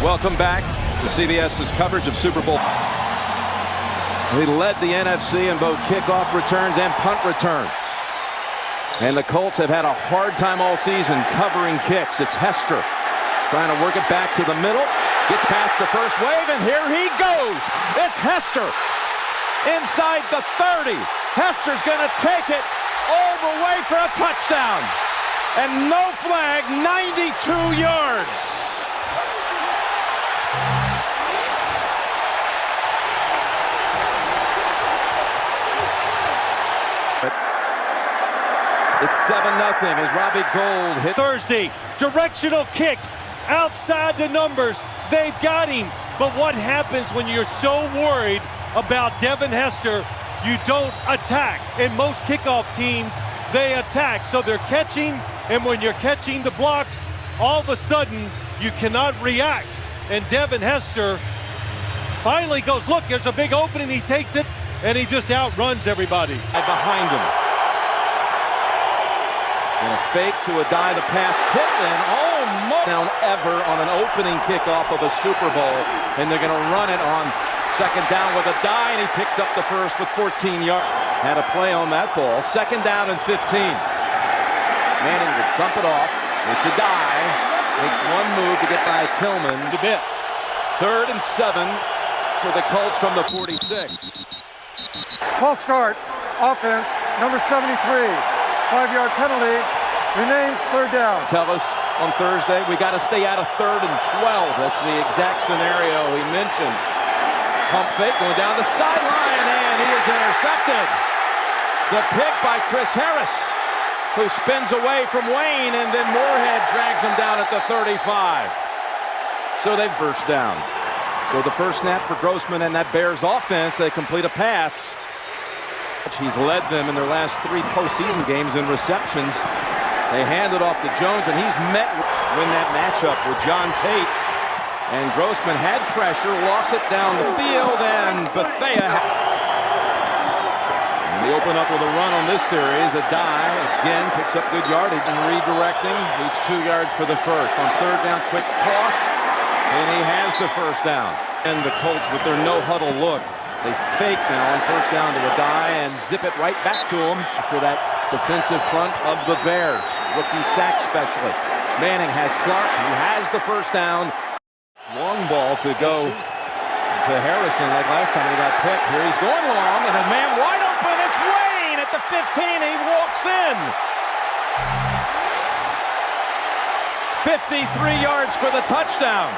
Welcome back to CBS's coverage of Super Bowl. He led the NFC in both kickoff returns and punt returns. And the Colts have had a hard time all season covering kicks. It's Hester trying to work it back to the middle. Gets past the first wave, and here he goes. It's Hester inside the 30. Hester's going to take it all the way for a touchdown. And no flag, 92 yards. It's 7-0 as Robbie Gould hit. Thursday, directional kick outside the numbers. They've got him. But what happens when you're so worried about Devin Hester? You don't attack. In most kickoff teams, they attack. So they're catching, and when you're catching the blocks, all of a sudden, you cannot react. And Devin Hester finally goes, look, there's a big opening. He takes it, and he just outruns everybody. Behind him. And a fake to a die, the pass tipped in almost down ever on an opening kickoff of a Super Bowl. And they're going to run it on second down with a die, and he picks up the first with 14 yards. Had a play on that ball. Second down and 15. Manning will dump it off. It's a die. Makes one move to get by Tillman. A bit. 3rd and 7 for the Colts from the 46. False start. Offense, number 73. 5-yard penalty, remains 3rd down. Tell us on Thursday, we got to stay out of 3rd and 12. That's the exact scenario he mentioned. Pump fake going down the sideline, and he is intercepted. The pick by Chris Harris, who spins away from Wayne, and then Moorhead drags him down at the 35. So they first down. So the first snap for Grossman and that Bears offense, they complete a pass. He's led them in their last 3 postseason games in receptions. They hand it off to Jones, and he's win that matchup with John Tate. And Grossman had pressure, lost it down the field, and Bethea. And they open up with a run on this series. A die, again, picks up good yardage and redirecting. Needs 2 yards for the first. On 3rd down, quick toss, and he has the first down. And the Colts with their no-huddle look. They fake now on 1st down to a die and zip it right back to him for that defensive front of the Bears. Rookie sack specialist. Manning has Clark. He has the first down. Long ball to go to Harrison like last time he got picked. Here he's going long, and a man wide open. It's Wayne at the 15. He walks in. 53 yards for the touchdown.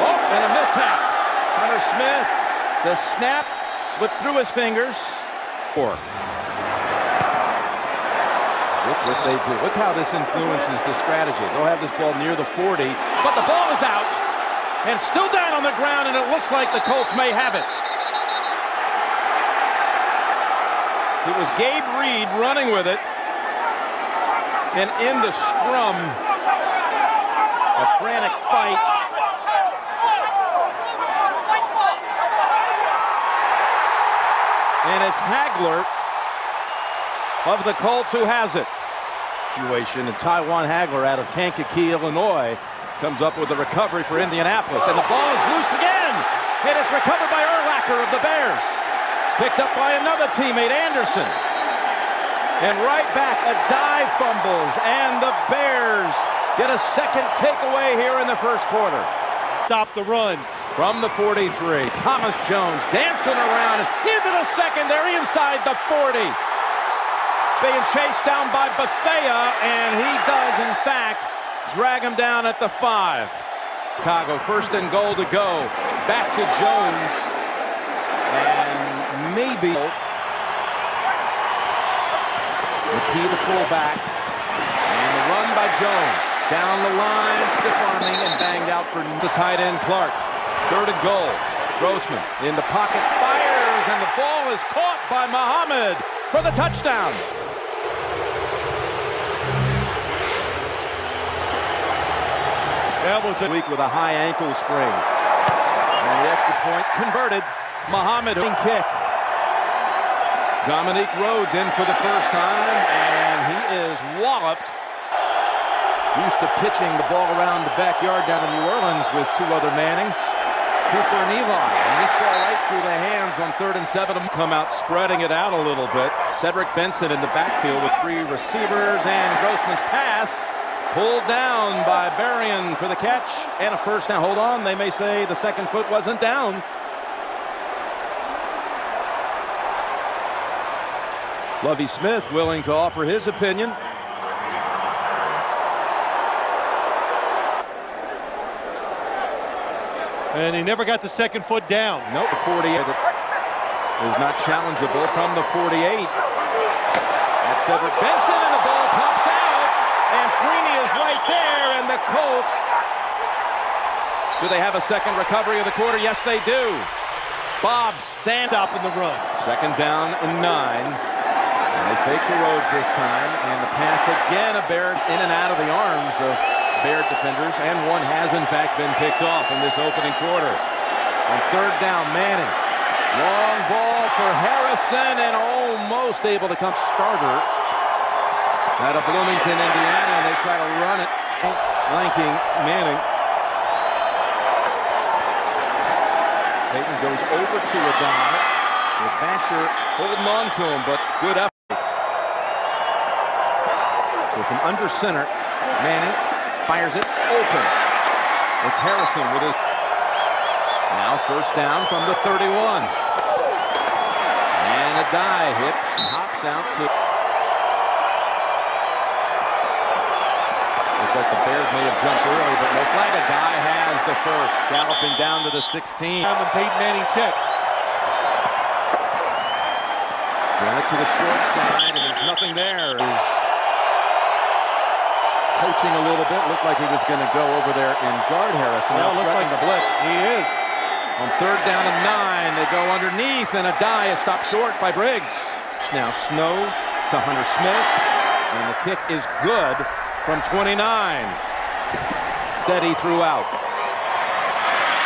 Oh, and a mishap. Hunter Smith, the snap slipped through his fingers. Look what they do. Look how this influences the strategy. They'll have this ball near the 40, but the ball is out and still down on the ground, and it looks like the Colts may have it. It was Gabe Reed running with it, and in the scrum, a frantic fight. And it's Hagler of the Colts who has it. And Taiwan Hagler out of Kankakee, Illinois, comes up with a recovery for Indianapolis. And the ball is loose again. And it's recovered by Urlacher of the Bears. Picked up by another teammate, Anderson. And right back, a dive fumbles. And the Bears get a second takeaway here in the first quarter. Stop the runs. From the 43, Thomas Jones dancing around into the secondary inside the 40. Being chased down by Bethea, and he does, in fact, drag him down at the 5. Chicago, 1st and goal to go. Back to Jones. And maybe McKee, the fullback. And the run by Jones. Down the line, stiff-arming, and banged out for the tight end, Clark. 3rd and goal. Grossman in the pocket, fires, and the ball is caught by Muhammad for the touchdown. That was a week with a high ankle sprain. And the extra point converted. Muhammad kick. Dominique Rhodes in for the first time, and he is walloped. used to pitching the ball around the backyard down in New Orleans with two other Mannings, Cooper and Eli. And this ball right through the hands on 3rd and 7. Come out spreading it out a little bit. Cedric Benson in the backfield with 3 receivers, and Grossman's pass pulled down by Berrien for the catch and a first down. Hold on, they may say the second foot wasn't down. Lovie Smith willing to offer his opinion. And he never got the second foot down. Nope, the 48 is not challengeable from the 48. That's Cedric Benson, and the ball pops out. And Freeney is right there, and the Colts. Do they have a second recovery of the quarter? Yes, they do. Bob Sand Stop in the run. Second down and 9. And they fake to Rhodes this time, and the pass again, a Baird in and out of the arms of Baird defenders, and one has in fact been picked off in this opening quarter. On 3rd down, Manning. Long ball for Harrison, and almost able to come starter out of Bloomington, Indiana, and they try to run it, flanking Manning. Peyton goes over to a guy with Vasher holding on to him, but good effort. So from under center, Manning fires it open. It's Harrison with his. Now first down from the 31. And a die hips and hops out to. Looks like the Bears may have jumped early, but no flag. A die has the first. Galloping down to the 16. And Peyton Manning checks. Run it to the short side, and there's nothing there. He's coaching a little bit. Looked like he was going to go over there and guard Harrison. Well, Now looks like the blitz. He is. On 3rd down and 9, they go underneath, and a die is stopped short by Briggs. Now Snow to Hunter Smith, and the kick is good from 29. Steady throughout.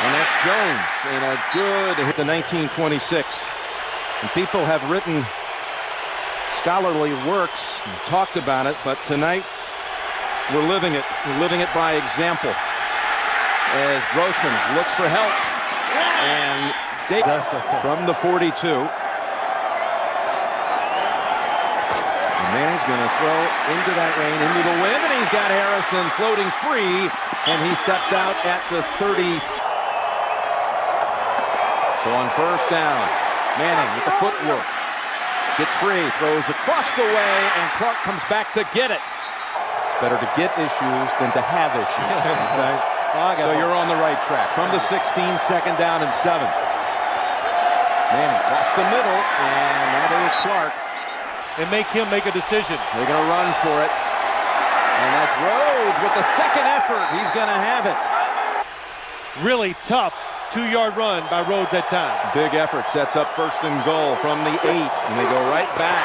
And that's Jones in a good hit to 1926. And people have written scholarly works and talked about it, but tonight we're living it. We're living it by example. As Grossman looks for help, and Davis from the 42. And Manning's going to throw into that rain, into the wind, and he's got Harrison floating free, and he steps out at the 30. So on first down, Manning with the footwork. Gets free, throws across the way, and Clark comes back to get it. It's better to get issues than to have issues. Okay? So you're on the right track. From the 16, 2nd down and 7. Manning across the middle, and that is Clark. And make him make a decision. They're going to run for it. And that's Rhodes with the second effort. He's going to have it. Really tough 2-yard run by Rhodes that time. Big effort sets up 1st and goal from the 8. And they go right back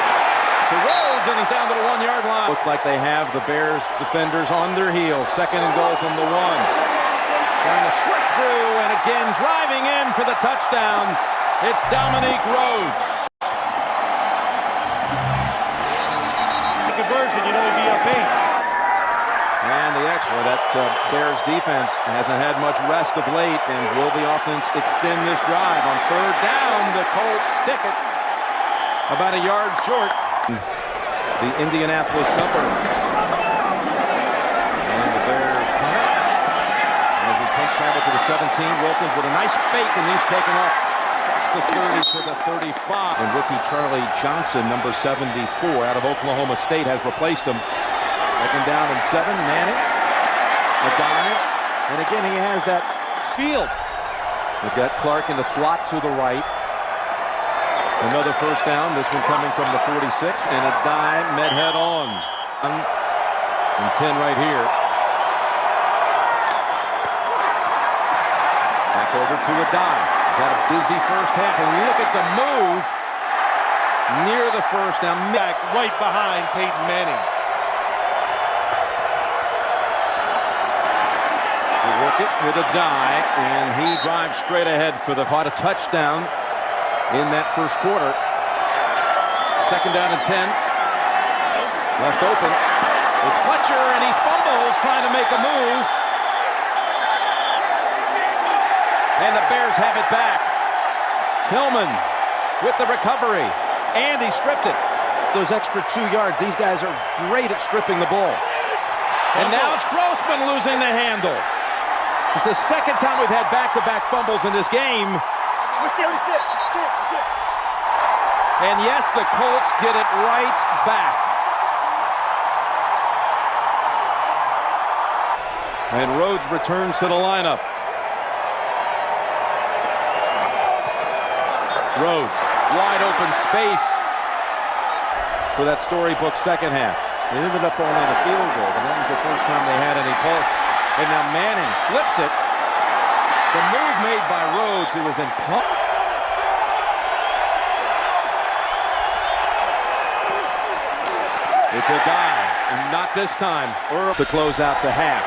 to Rhodes, and he's down to the 1-yard line. Look like they have the Bears defenders on their heels. 2nd and goal from the 1. Trying to squirt through, and again driving in for the touchdown. It's Dominique Rhodes. The conversion, you know, he'd be up 8. And the extra, that Bears defense hasn't had much rest of late, and will the offense extend this drive? On 3rd down, the Colts stick it about a yard short. The Indianapolis suburbs. And the Bears punt it. As his punch travel to the 17, Wilkins with a nice fake, and he's taken off. It's the 30 to the 35. And rookie Charlie Johnson, number 74, out of Oklahoma State, has replaced him. 2nd down and 7, Manning, a dive, and again he has that field. They've got Clark in the slot to the right. Another first down, this one coming from the 46, and a dive, met head on. And 10 right here. Back over to a dive. Got a busy first half, and look at the move near the first down. Back right behind Peyton Manning. Work it with a die, and he drives straight ahead for the caught a touchdown in that first quarter. 2nd down and 10. Left open. It's Fletcher, and he fumbles trying to make a move. And the Bears have it back. Tillman with the recovery. And he stripped it. Those extra 2 yards. These guys are great at stripping the ball. And now it's Grossman losing the handle. It's the second time we've had back-to-back fumbles in this game. And yes, the Colts get it right back. And Rhodes returns to the lineup. Rhodes, wide open space for that storybook second half. They ended up only in a field goal, but that was the first time they had any pulse. And now Manning flips it. The move made by Rhodes, it was then pumped. It's a dive, and not this time. Or to close out the half.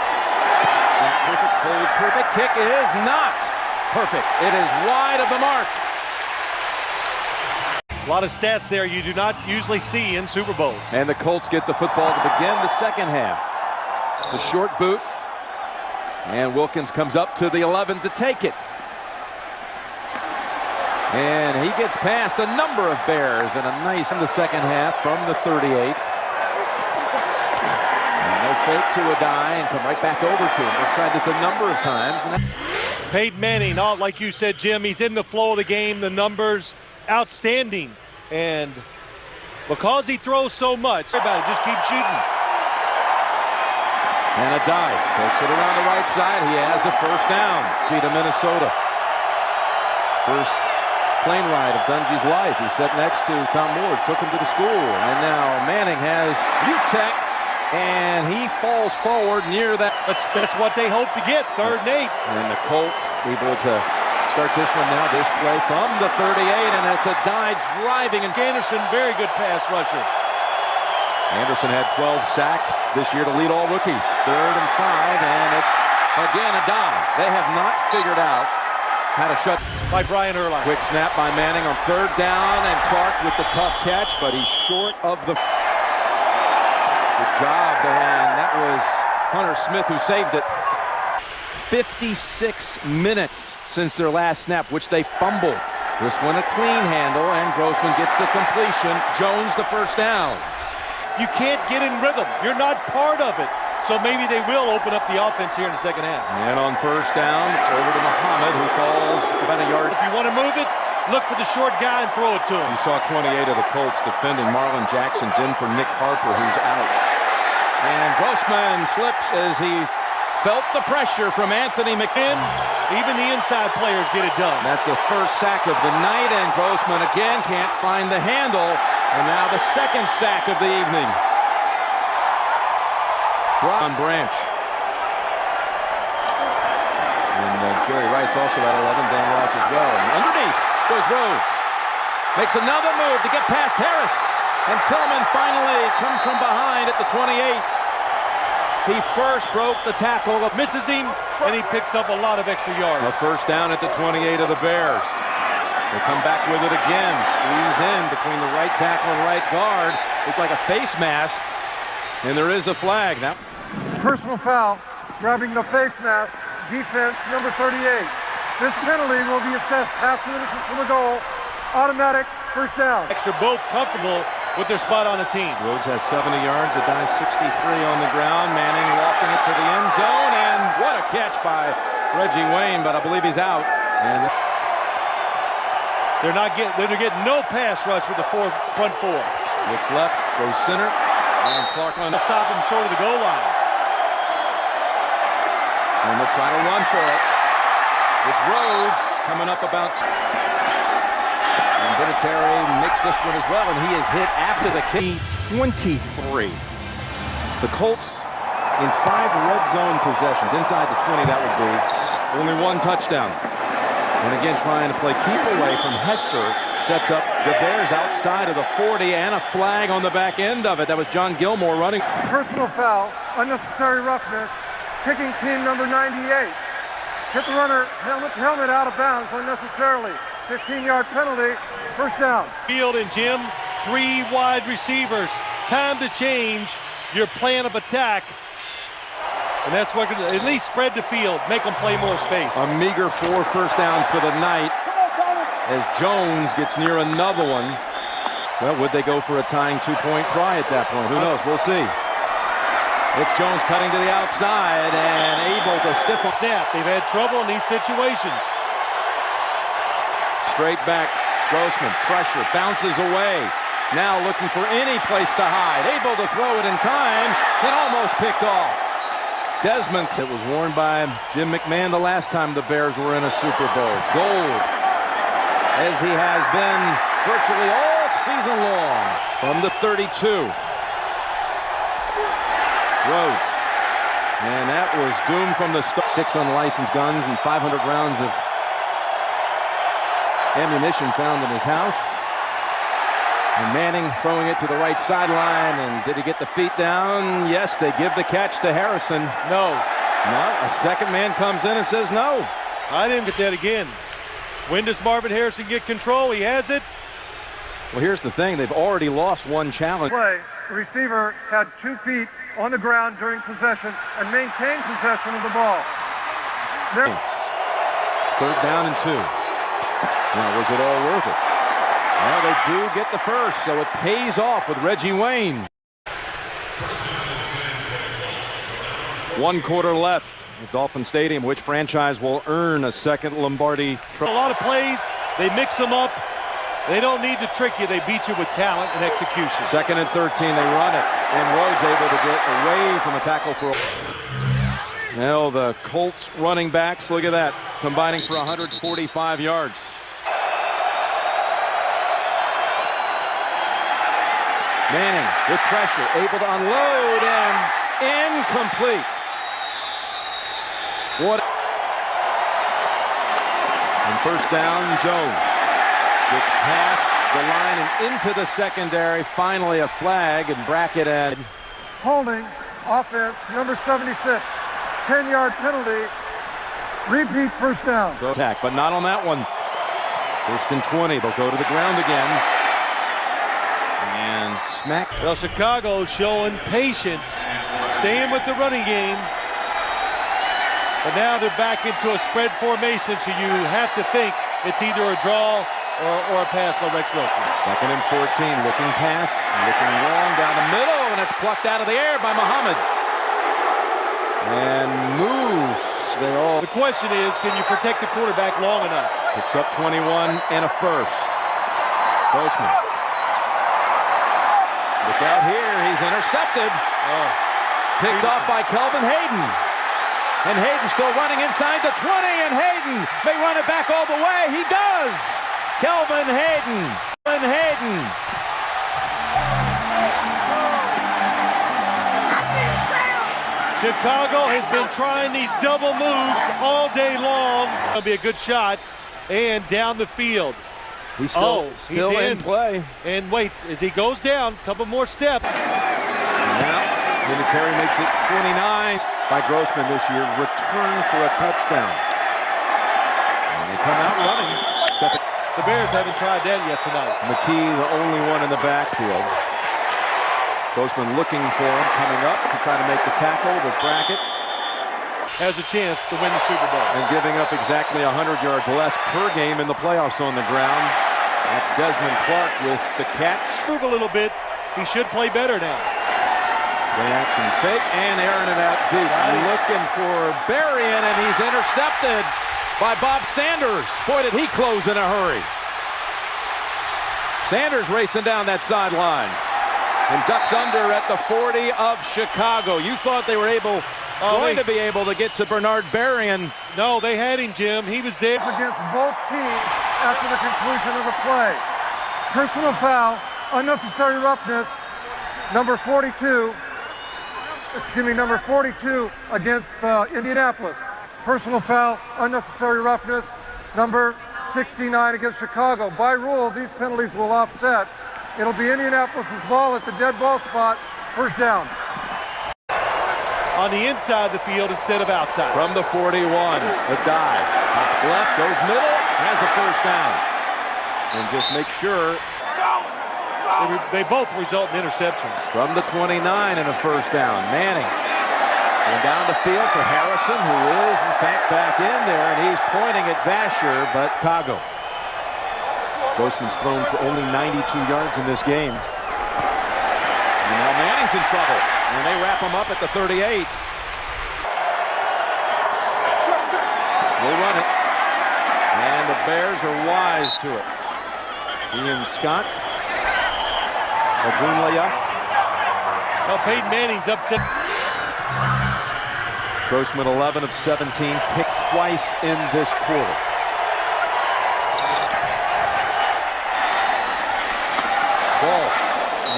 That perfect, cold, perfect kick is not perfect. It is wide of the mark. A lot of stats there you do not usually see in Super Bowls. And the Colts get the football to begin the second half. It's a short boot. And Wilkins comes up to the 11 to take it. And he gets past a number of Bears, and a nice in the second half from the 38. And no fake to a die and come right back over to him. We've tried this a number of times. Peyton Manning, like you said, Jim, he's in the flow of the game. The numbers outstanding, and because he throws so much, just keep shooting. And a dive takes it around the right side. He has a first down. Beat Minnesota. First plane ride of Dungy's life. He sat next to Tom Moore, took him to the school, and now Manning has UTEC, and he falls forward near that. That's what they hope to get, 3rd and 8. And the Colts able to start this one now. This play from the 38, and it's a dive driving. And Anderson, very good pass rusher. Anderson had 12 sacks this year to lead all rookies. 3rd and 5, and it's again a dive. They have not figured out how to shut. By Brian Urlacher. Quick snap by Manning on 3rd down, and Clark with the tough catch, but he's short of the. Good job, and that was Hunter Smith who saved it. 56 minutes since their last snap, which they fumbled. This one a clean handle, and Grossman gets the completion. Jones the first down. You can't get in rhythm. You're not part of it. So maybe they will open up the offense here in the second half. And on first down, it's over to Muhammad, who falls about a yard. If you want to move it, look for the short guy and throw it to him. You saw 28 of the Colts defending Marlon Jackson's in for Nick Harper, who's out. And Grossman slips as he felt the pressure from Anthony McKinn. Even the inside players get it done. That's the first sack of the night, and Grossman again can't find the handle. And now the second sack of the evening. Ron Branch. And Jerry Rice also at 11, Dan Ross as well. And underneath goes Rhodes. Makes another move to get past Harris. And Tillman finally comes from behind at the 28. He first broke the tackle, misses him, and he picks up a lot of extra yards. A first down at the 28 of the Bears. They come back with it again. Squeeze in between the right tackle and right guard. Looked like a face mask. And there is a flag. Now, Personal foul, grabbing the face mask, defense number 38. This penalty will be assessed half minute from the goal. Automatic first down. They're both comfortable with their spot on the team. Rhodes has 70 yards, a dive 63 on the ground. Manning lofting it to the end zone, and what a catch by Reggie Wayne, but I believe he's out. And they're getting no pass rush with the front four. Looks left, goes center, and Clark on. Stop him short of the goal line. And they'll try to run for it. It's Rhodes coming up about. And Vinatieri makes this one as well, and he is hit after the kick. 23. The Colts in 5 red zone possessions. Inside the 20, that would be. Only 1 touchdown. And again, trying to play keep away from Hester. Sets up the Bears outside of the 40, and a flag on the back end of it. That was John Gilmore running. Personal foul, unnecessary roughness, kicking team number 98. Hit the runner, helmet out of bounds unnecessarily. 15-yard penalty, first down. Field and Jim, 3 wide receivers. Time to change. your plan of attack. And that's what at least spread the field, make them play more space. A meager 4 first downs for the night as Jones gets near another one. Well, would they go for a tying 2-point try at that point? Who knows? We'll see. It's Jones cutting to the outside and able to stiff a snap. They've had trouble in these situations. Straight back, Grossman, pressure, bounces away. Now looking for any place to hide. Able to throw it in time, then almost picked off. Desmond, that was worn by Jim McMahon the last time the Bears were in a Super Bowl. Gold, as he has been virtually all season long. From the 32. Rhodes. And that was doomed from the start. 6 unlicensed guns and 500 rounds of ammunition found in his house. And Manning throwing it to the right sideline. And did he get the feet down? Yes, they give the catch to Harrison. No. No, a second man comes in and says no. I didn't get that again. When does Marvin Harrison get control? He has it. Well, here's the thing. They've already lost one challenge. Play. The receiver had 2 feet on the ground during possession and maintained possession of the ball. There. 3rd down and 2. Now, was it all worth it? Well, they do get the first, so it pays off with Reggie Wayne. 1 quarter left at Dolphin Stadium. Which franchise will earn a second Lombardi trophy? A lot of plays, they mix them up. They don't need to trick you. They beat you with talent and execution. 2nd and 13, they run it. And Rhodes able to get away from a tackle for a... Now the Colts running backs, look at that, combining for 145 yards. Manning with pressure, able to unload and incomplete. What? And first down, Jones gets past the line and into the secondary. Finally a flag and bracket and Holding, offense, number 76. 10-yard penalty. Repeat first down. So attack, but not on that one. 1st and 20. They'll go to the ground again. And smack. Well, Chicago's showing patience, staying with the running game. But now they're back into a spread formation, so you have to think it's either a draw or a pass by Rex Wilson. 2nd and 14, looking pass, looking long down the middle, and it's plucked out of the air by Muhammad. And Moose, they all... The question is, can you protect the quarterback long enough? Picks up 21 and a first. Grossman. Look out here, he's intercepted. Picked off by Kelvin Hayden. And Hayden still running inside the 20, and Hayden may run it back all the way. He does! Kelvin Hayden. Kelvin Hayden. Chicago has been trying these double moves all day long. That'll be a good shot, and down the field. He's still in play. And wait, as he goes down, a couple more steps. Now, Vinatieri makes it 29 by Grossman this year. Return for a touchdown. And they come out running. The Bears haven't tried that yet tonight. McKee, the only one in the backfield. Grossman looking for him, coming up to try to make the tackle. Was Brackett. Has a chance to win the Super Bowl. And giving up exactly 100 yards less per game in the playoffs on the ground. That's Desmond Clark with the catch. Move a little bit. He should play better now. Reaction fake and airing it out deep. Looking for Berrien, and he's intercepted by Bob Sanders. Boy, did he close in a hurry. Sanders racing down that sideline and ducks under at the 40 of Chicago. You thought they were going to be able to get to Bernard Berrien. No, they had him, Jim. He was there. Against both teams after the conclusion of the play. Personal foul, unnecessary roughness, number 42 against Indianapolis. Personal foul, unnecessary roughness, number 69 against Chicago. By rule, these penalties will offset. It'll be Indianapolis' ball at the dead ball spot, first down. On the inside of the field instead of outside. From the 41, a dive. Pops left, goes middle, has a first down. And just make sure They both result in interceptions. From the 29 and a first down. Manning going down the field for Harrison, who is, in fact, back in there, and he's pointing at Vasher, but Chicago. Grossman's thrown for only 92 yards in this game. And now Manning's in trouble, and they wrap him up at the 38. They run it, and the Bears are wise to it. Ian Scott, Ogunleye. Well, Peyton Manning's upset. Grossman 11 of 17, picked twice in this quarter. Ball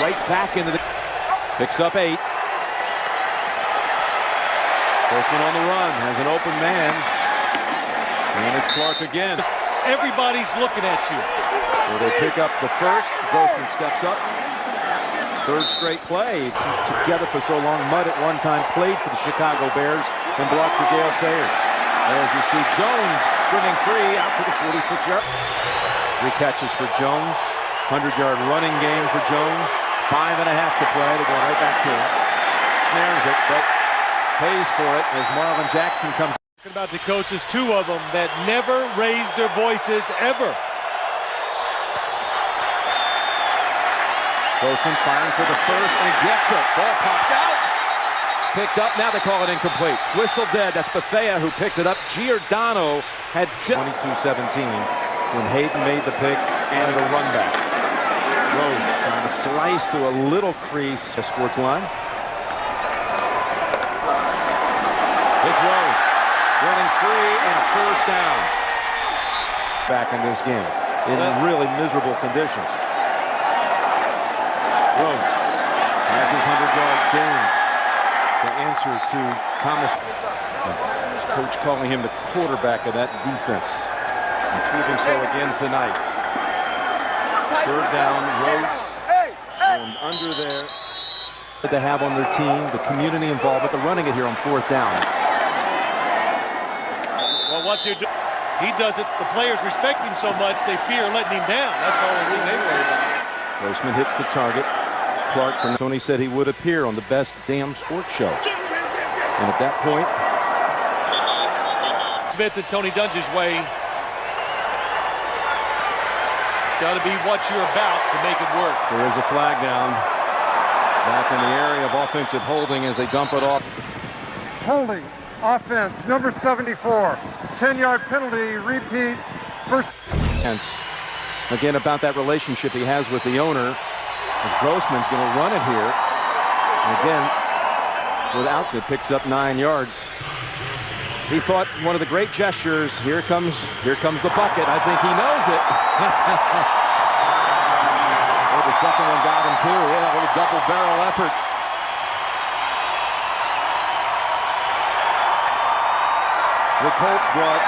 right back into the... Picks up 8. Grossman on the run, has an open man. And it's Clark again. Everybody's looking at you. Well, they pick up the first. Grossman steps up. Third straight play. It's together for so long. Mudd at one time played for the Chicago Bears and blocked for Gale Sayers. As you see Jones sprinting free out to the 46-yard. 3 catches for Jones. 100-yard running game for Jones. 5.5 to play. They're going right back to him. Snares it, but pays for it as Marvin Jackson comes. Talking about the coaches, 2 of them that never raised their voices ever. Grossman firing for the first and gets it. Ball pops out. Picked up. Now they call it incomplete. Whistle dead. That's Bethea who picked it up. Giordano had 22-17 when Hayden made the pick and the run back. Rhodes trying to slice through a little crease. The sports line. It's Rhodes running free and a first down. Back in this game in really miserable conditions. Rhodes has his 100-yard gain to answer to Thomas. Coach calling him the quarterback of that defense. And proving so again tonight. Third down, Rhodes stormed under there. To have on their team, the community involvement, they're running it here on 4th down. Well, what they're doing, he does it. The players respect him so much, they fear letting him down. That's all they worry about. Grossman hits the target. Clark from Tony said he would appear on the best damn sports show. And at that point, Smith and Tony Dungy's way. It's got to be what you're about to make it work. There is a flag down back in the area of offensive holding as they dump it off. Holding, offense, number 74. 10-yard penalty, repeat, first. Again, about that relationship he has with the owner. As Grossman's going to run it here. And again, without it, picks up 9 yards. He thought one of the great gestures, here comes the bucket. I think he knows it. Oh, the second one got him too. Yeah, what a double barrel effort. The Colts brought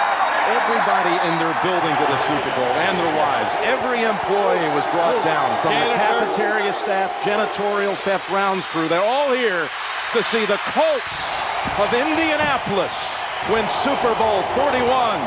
everybody in their building to the Super Bowl and their wives. Every employee was brought down, from the cafeteria staff, janitorial staff, grounds crew. They're all here to see the Colts of Indianapolis win Super Bowl 41.